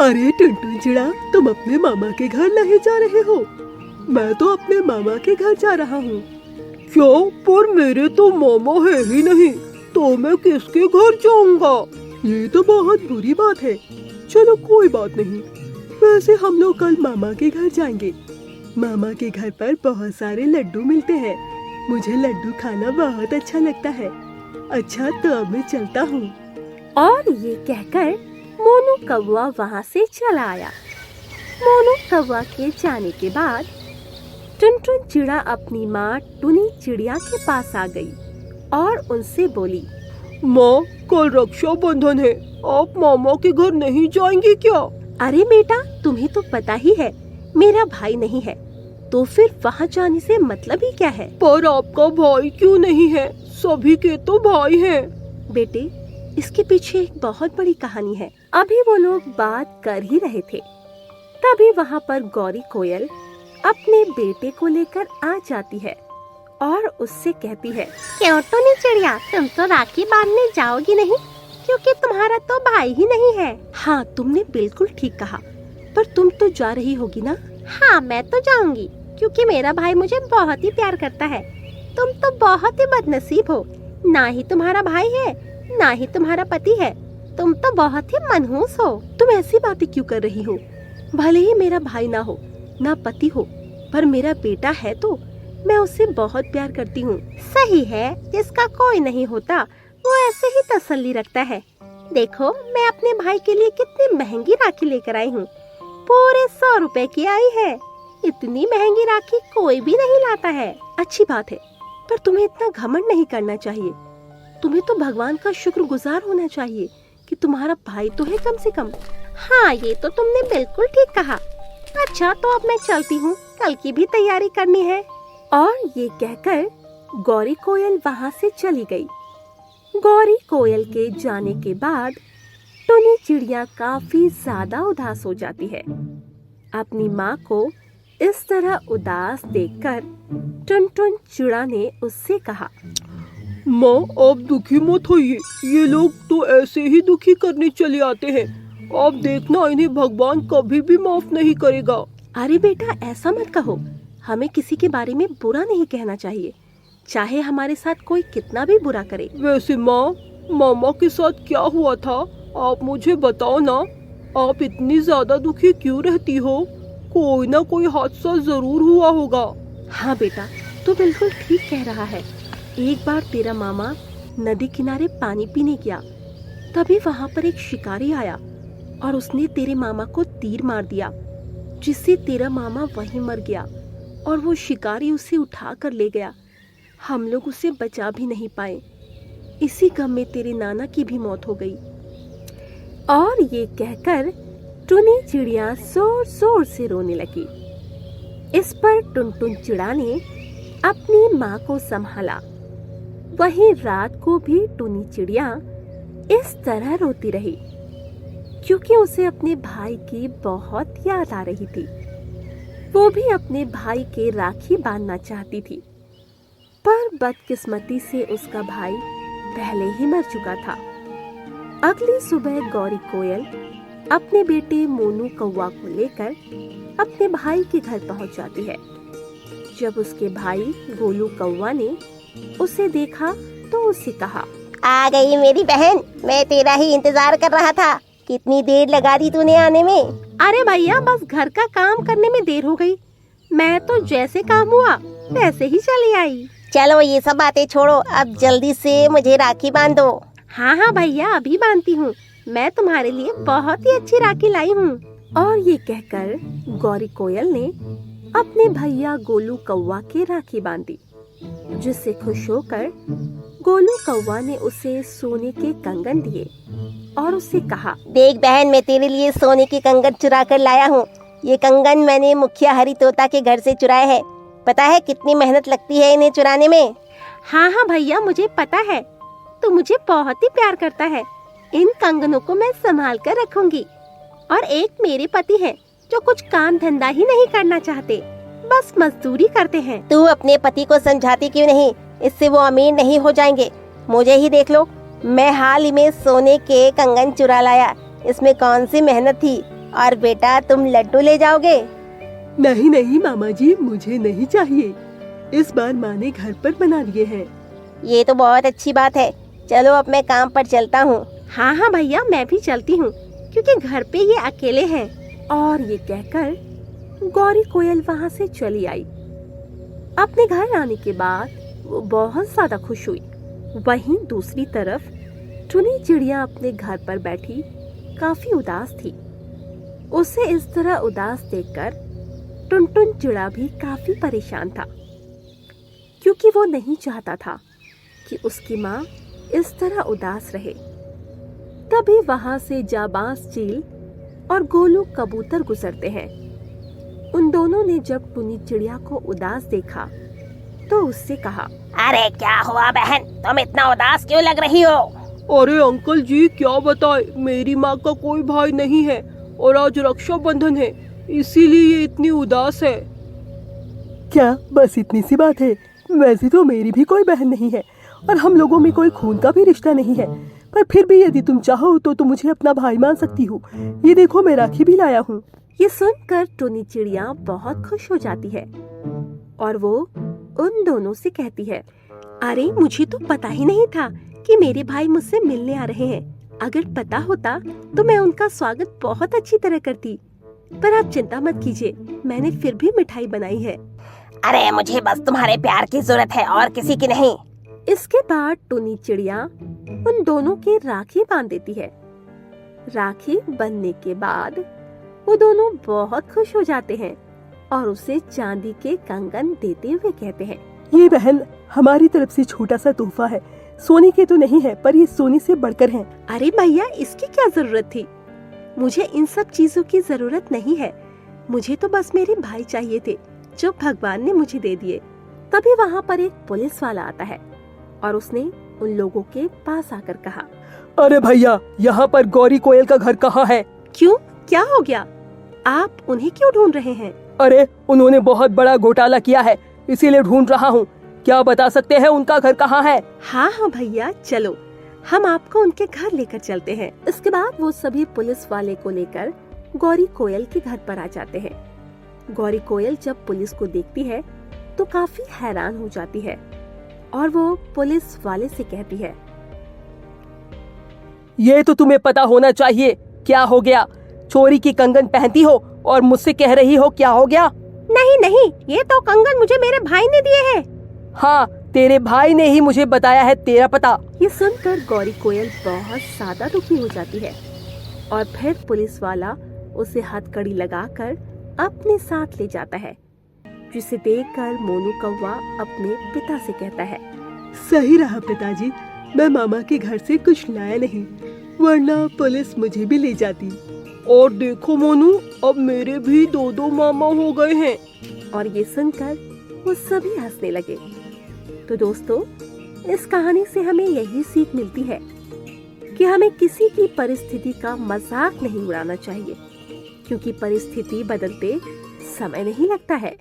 अरे टुनटुन चिड़ा, तुम अपने मामा के घर नहीं जा रहे हो? मैं तो अपने मामा के घर जा रहा हूँ। क्यों? पर मेरे तो मामा है ही नहीं, तो मैं किसके घर जाऊंगा? ये तो बहुत बुरी बात है। चलो कोई बात नहीं, वैसे हम लोग कल मामा के घर जाएंगे। मामा के घर पर बहुत सारे लड्डू मिलते हैं। मुझे लड्डू खाना बहुत अच्छा लगता है। अच्छा तो अब मैं चलता हूँ। और ये कहकर मोनू कौवा वहाँ से चला आया। मोनू कौवा के जाने के बाद टुनटुन चिड़ा अपनी माँ टुनी चिड़िया के पास आ गई और उनसे बोली, माँ, कल रक्षाबंधन है, आप मामा के घर नहीं जाएंगी क्या? अरे बेटा, तुम्हें तो पता ही है मेरा भाई नहीं है, तो फिर वहाँ जाने से मतलब ही क्या है? पर आपका भाई क्यों नहीं है? सभी के तो भाई हैं। बेटे, इसके पीछे एक बहुत बड़ी कहानी है। अभी वो लोग बात कर ही रहे थे, तभी वहाँ पर गौरी कोयल अपने बेटे को लेकर आ जाती है और उससे कहती है, क्यों टुनी चिड़िया, तुम तो राखी बांधने जाओगी नहीं, क्योंकि तुम्हारा तो भाई ही नहीं है। हाँ, तुमने बिल्कुल ठीक कहा, पर तुम तो जा रही होगी ना? हाँ, मैं तो जाऊंगी, क्योंकि मेरा भाई मुझे बहुत ही प्यार करता है। तुम तो बहुत ही बदनसीब हो, ना ही तुम्हारा भाई है, ना ही तुम्हारा पति है। तुम तो बहुत ही मनहूस हो। तुम ऐसी बातें क्यों कर रही हो? भले ही मेरा भाई ना हो, ना पति हो, पर मेरा बेटा है तो मैं उससे बहुत प्यार करती हूँ। सही है, जिसका कोई नहीं होता वो ऐसे ही तसल्ली रखता है। देखो, मैं अपने भाई के लिए कितनी महंगी राखी लेकर आई हूँ, पूरे 100 रुपए की आई है। इतनी महंगी राखी कोई भी नहीं लाता है। अच्छी बात है, पर तुम्हें इतना घमंड नहीं करना चाहिए। तुम्हें तो भगवान का शुक्रगुजार होना चाहिए कि तुम्हारा भाई तो है कम से कम। हाँ, ये तो तुमने बिल्कुल ठीक कहा। अच्छा, तो अब मैं चलती हूँ, कल की भी तैयारी करनी है। और ये कहकर गौरी कोयल वहाँ से चली गई। गौरी कोयल के जाने के बाद टुनी चिड़िया काफी ज्यादा उदास हो जाती है। अपनी माँ को इस तरह उदास देखकर टुनटुन चिड़ा ने उससे कहा, माँ, आप दुखी मत होइए, ये लोग तो ऐसे ही दुखी करने चले आते हैं। आप देखना, इन्हें भगवान कभी भी माफ नहीं करेगा। अरे बेटा, ऐसा मत कहो, हमें किसी के बारे में बुरा नहीं कहना चाहिए, चाहे हमारे साथ कोई कितना भी बुरा करे। वैसे माँ, मामा के साथ क्या हुआ था, आप मुझे बताओ ना। आप इतनी ज्यादा दुखी क्यों रहती हो? कोई ना कोई हादसा जरूर हुआ होगा। हाँ बेटा, तू बिल्कुल ठीक कह रहा है। एक बार तेरा मामा नदी किनारे पानी पीने गया, तभी वहाँ पर एक शिकारी आया और उसने तेरे मामा को तीर मार दिया, जिससे तेरा मामा वहीं मर गया और वो शिकारी उसे उठा कर ले गया। हम लोग उसे बचा भी नहीं पाए। इसी गम में तेरे नाना की भी मौत हो गई। और ये कहकर टुनी चिड़िया जोर जोर से रोने लगी। इस पर टुनटुन चिड़ा ने अपनी माँ को संभाला। वहीं रात को भी टुनी चिड़िया इस तरह रोती रही, क्योंकि उसे अपने भाई की बहुत याद आ रही थी। वो भी अपने भाई के राखी बांधना चाहती थी, पर बदकिस्मती से उसका भाई पहले ही मर चुका था। अगली सुबह गौरी कोयल अपने बेटे मोनू कौवा को लेकर अपने भाई के घर पहुंच जाती है। जब उसके भाई गोलू कौवा ने उसे देखा तो उससे कहा, आ गई मेरी बहन, मैं तेरा ही इंतजार कर रहा था। कितनी देर लगा दी तूने आने में? अरे भैया, बस घर का काम करने में देर हो गई। मैं तो जैसे काम हुआ वैसे ही चली आई। चलो ये सब बातें छोड़ो, अब जल्दी से मुझे राखी बांध दो। हाँ हाँ भैया, अभी बांधती हूँ। मैं तुम्हारे लिए बहुत ही अच्छी राखी लाई हूँ। और ये कहकर गौरी कोयल ने अपने भैया गोलू कौवा की राखी बांधी, जिससे खुश होकर गोलू कौवा ने उसे सोने के कंगन दिए और उससे कहा, देख बहन, मैं तेरे लिए सोने के कंगन चुरा कर लाया हूँ। ये कंगन मैंने मुखिया हरी तोता के घर से चुराए हैं। पता है कितनी मेहनत लगती है इन्हें चुराने में? हाँ हाँ भैया, मुझे पता है, तू मुझे बहुत ही प्यार करता है। इन कंगनों को मैं संभाल कर रखूंगी। और एक मेरे पति है जो कुछ काम धंधा ही नहीं करना चाहते, बस मजदूरी करते हैं। तू अपने पति को समझाती क्यों नहीं? इससे वो अमीर नहीं हो जाएंगे। मुझे ही देख लो, मैं हाल ही में सोने के कंगन चुरा लाया। इसमें कौन सी मेहनत थी? और बेटा तुम लड्डू ले जाओगे? नहीं नहीं मामा जी, मुझे नहीं चाहिए। इस बार माँ ने घर पर बना लिए हैं। ये तो बहुत अच्छी बात है। चलो अब मैं काम पर चलता हूँ। हाँ हाँ भैया, मैं भी चलती हूँ क्योंकि घर पे ये अकेले हैं। और ये कहकर गौरी कोयल वहाँ से चली आई। अपने घर आने के बाद वो बहुत ज्यादा खुश हुई। वहीं दूसरी तरफ टुनी चिड़िया अपने घर पर बैठी काफी उदास थी। उसे इस तरह उदास देखकर टुनटुन चिड़ा भी काफी परेशान था, क्योंकि वो नहीं चाहता था कि उसकी माँ इस तरह उदास रहे। तभी वहां से जाबाज चील और गोलू कबूतर गुजरते हैं। उन दोनों ने जब टुनी चिड़िया को उदास देखा तो उससे कहा, अरे क्या हुआ बहन, तुम इतना उदास क्यों लग रही हो? अरे अंकल जी क्या बताए, मेरी माँ का कोई भाई नहीं है और आज रक्षाबंधन है, इसीलिए ये इतनी उदास है। क्या बस इतनी सी बात है? वैसे तो मेरी भी कोई बहन नहीं है और हम लोगों में कोई खून का भी रिश्ता नहीं है, पर फिर भी यदि तुम चाहो तो तुम मुझे अपना भाई मान सकती हो। ये देखो मैं राखी भी लाया हूँ। ये सुनकर टुनी चिड़िया बहुत खुश हो जाती है और वो उन दोनों से कहती है, अरे मुझे तो पता ही नहीं था कि मेरे भाई मुझसे मिलने आ रहे हैं। अगर पता होता तो मैं उनका स्वागत बहुत अच्छी तरह करती। पर आप चिंता मत कीजिए, मैंने फिर भी मिठाई बनाई है। अरे मुझे बस तुम्हारे प्यार की जरूरत है और किसी की नहीं। इसके बाद टुनी चिड़िया उन दोनों की राखी बांध देती है। राखी बंधने के बाद वो दोनों बहुत खुश हो जाते हैं और उसे चांदी के कंगन देते हुए कहते हैं, ये बहन हमारी तरफ से छोटा सा तोहफा है। सोने के तो नहीं है, पर ये सोने से बढ़कर हैं। अरे भैया, इसकी क्या जरूरत थी? मुझे इन सब चीजों की जरूरत नहीं है। मुझे तो बस मेरे भाई चाहिए थे जो भगवान ने मुझे दे दिए। तभी वहाँ पर एक पुलिस वाला आता है और उसने उन लोगों के पास आकर कहा, अरे भैया, यहाँ पर गौरी कोयल का घर कहाँ है? क्यों, क्या हो गया? आप उन्हें क्यों ढूंढ रहे हैं? अरे उन्होंने बहुत बड़ा घोटाला किया है, इसीलिए ढूंढ रहा हूँ। क्या बता सकते हैं उनका घर कहाँ है? हाँ हाँ भैया, चलो हम आपको उनके घर लेकर चलते हैं। इसके बाद वो सभी पुलिस वाले को लेकर गौरी कोयल के घर पर आ जाते हैं। गौरी कोयल जब पुलिस को देखती है तो काफी हैरान हो जाती है और वो पुलिस वाले से कहती है, ये तो तुम्हें पता होना चाहिए। क्या हो गया? चोरी की कंगन पहनती हो और मुझसे कह रही हो क्या हो गया? नहीं नहीं, ये तो कंगन मुझे मेरे भाई ने दिए हैं। हाँ, तेरे भाई ने ही मुझे बताया है तेरा पता। ये सुनकर गौरी कोयल बहुत ज्यादा दुखी हो जाती है और फिर पुलिस वाला उसे हथकड़ी लगाकर अपने साथ ले जाता है, जिसे देखकर मोनू कौवा अपने पिता से कहता है, सही रहा पिताजी, मैं मामा के घर से कुछ लाया नहीं, वरना पुलिस मुझे भी ले जाती। और देखो मोनू, अब मेरे भी 2 मामा हो गए हैं। और ये सुनकर वो सभी हंसने लगे। तो दोस्तों, इस कहानी से हमें यही सीख मिलती है कि हमें किसी की परिस्थिति का मजाक नहीं उड़ाना चाहिए, क्योंकि परिस्थिति बदलते समय नहीं लगता है।